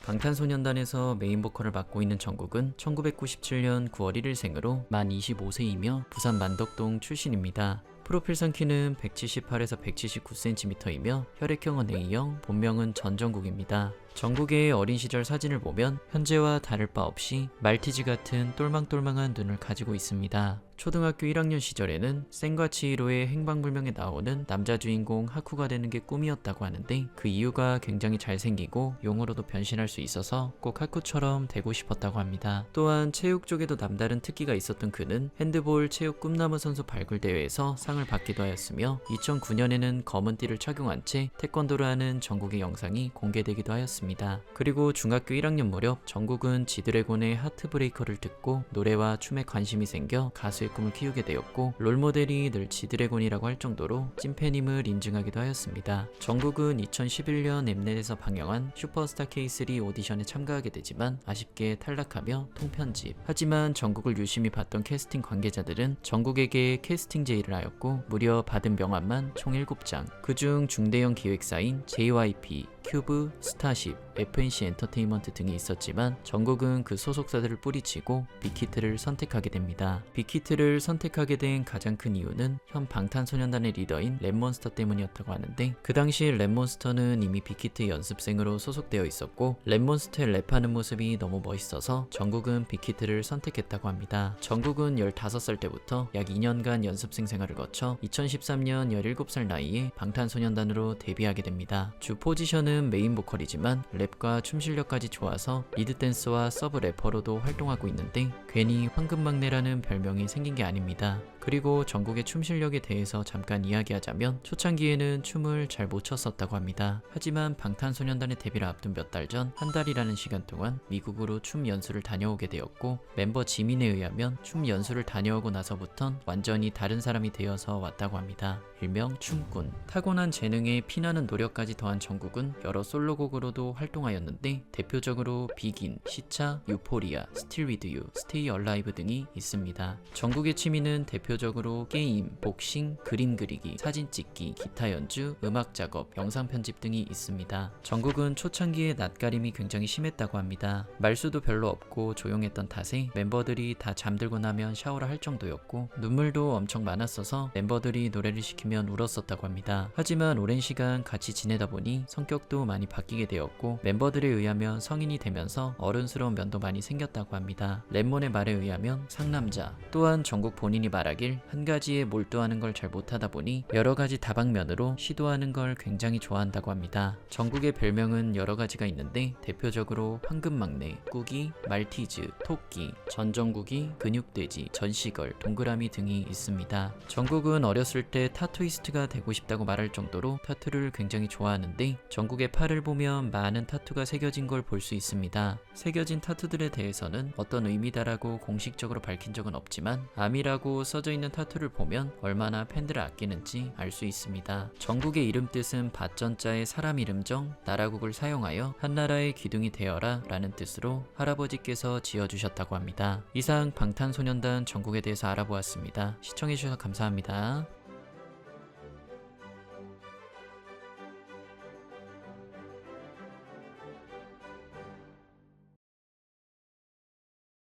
방탄소년단에서 메인 보컬을 맡고 있는 정국은 1997년 9월 1일생으로 만 25세이며 부산 만덕동 출신입니다. 프로필상 키는 178에서 179cm이며 혈액형은 A형, 본명은 전정국입니다. 정국의 어린 시절 사진을 보면 현재와 다를 바 없이 말티즈 같은 똘망똘망한 눈을 가지고 있습니다. 초등학교 1학년 시절에는 센과 치히로의 행방불명에 나오는 남자 주인공 하쿠가 되는 게 꿈이었다고 하는데 그 이유가 굉장히 잘생기고 용으로도 변신할 수 있어서 꼭 하쿠처럼 되고 싶었다고 합니다. 또한 체육 쪽에도 남다른 특기가 있었던 그는 핸드볼 체육 꿈나무 선수 발굴 대회에서 상을 받기도 하였으며 2009년에는 검은 띠를 착용한 채 태권도를 하는 정국의 영상이 공개되기도 하였습니다. 그리고 중학교 1학년 무렵 정국은 지드래곤의 하트브레이커를 듣고 노래와 춤에 관심이 생겨 가수의 꿈을 키우게 되었고 롤모델이 늘 지드래곤이라고 할 정도로 찐팬임을 인증하기도 하였습니다. 정국은 2011년 엠넷에서 방영한 슈퍼스타 K3 오디션에 참가하게 되지만 아쉽게 탈락하며 통편집. 하지만 정국을 유심히 봤던 캐스팅 관계자들은 정국에게 캐스팅 제의를 하였고 무려 받은 명함만 총 7장. 그중 중대형 기획사인 JYP, 큐브, 스타쉽, FNC 엔터테인먼트 등이 있었지만 정국은 그 소속사들을 뿌리치고 빅히트를 선택하게 됩니다. 빅히트를 선택하게 된 가장 큰 이유는 현 방탄소년단의 리더인 랩몬스터 때문이었다고 하는데 그 당시 랩몬스터는 이미 빅히트 연습생으로 소속되어 있었고 랩몬스터의 랩하는 모습이 너무 멋있어서 정국은 빅히트를 선택했다고 합니다. 정국은 15살 때부터 약 2년간 연습생 생활을 거쳐 2013년 17살 나이에 방탄소년단으로 데뷔하게 됩니다. 주 포지션은 메인 보컬이지만 랩과 춤 실력까지 좋아서 리드 댄서와 서브 래퍼로도 활동하고 있는데 괜히 황금막내라는 별명이 생긴 게 아닙니다. 그리고 정국의 춤 실력에 대해서 잠깐 이야기하자면 초창기에는 춤을 잘 못 췄었다고 합니다. 하지만 방탄소년단의 데뷔를 앞둔 몇 달 전 한 달이라는 시간 동안 미국으로 춤 연수를 다녀오게 되었고 멤버 지민에 의하면 춤 연수를 다녀오고 나서부턴 완전히 다른 사람이 되어서 왔다고 합니다. 일명 춤꾼. 타고난 재능에 피나는 노력까지 더한 정국은 여러 솔로곡으로도 활동하였는데 대표적으로 비긴, 시차, 유포리아, 스틸 위드 유, 스테이 얼라이브 등이 있습니다. 정국의 취미는 대표적으로 게임, 복싱, 그림 그리기, 사진 찍기, 기타 연주, 음악 작업, 영상 편집 등이 있습니다. 정국은 초창기에 낯가림이 굉장히 심했다고 합니다. 말수도 별로 없고 조용했던 탓에 멤버들이 다 잠들고 나면 샤워를 할 정도였고 눈물도 엄청 많았어서 멤버들이 노래를 시키면 울었었다고 합니다. 하지만 오랜 시간 같이 지내다 보니 성격도 많이 바뀌게 되었고 멤버들에 의하면 성인이 되면서 어른스러운 면도 많이 생겼다고 합니다. 랩몬의 말에 의하면 상남자. 또한 정국 본인이 말하길 한 가지에 몰두하는 걸 잘 못하다 보니 여러 가지 다방면으로 시도하는 걸 굉장히 좋아한다고 합니다. 정국의 별명은 여러 가지가 있는데 대표적으로 황금막내, 꾸기, 말티즈, 토끼, 전정국이, 근육돼지, 전시걸, 동그라미 등이 있습니다. 정국은 어렸을 때 타투이스트가 되고 싶다고 말할 정도로 타투를 굉장히 좋아하는데 정국의 팔을 보면 많은 타투가 새겨진 걸 볼 수 있습니다. 새겨진 타투들에 대해서는 어떤 의미다라고 공식적으로 밝힌 적은 없지만 암이라고 써져 있는 타투를 보면 얼마나 팬들을 아끼는지 알 수 있습니다. 정국의 이름 뜻은 밭전자의 사람 이름정 나라국을 사용하여 한나라의 기둥이 되어라 라는 뜻으로 할아버지께서 지어주셨다고 합니다. 이상 방탄소년단 정국에 대해서 알아보았습니다. 시청해주셔서 감사합니다.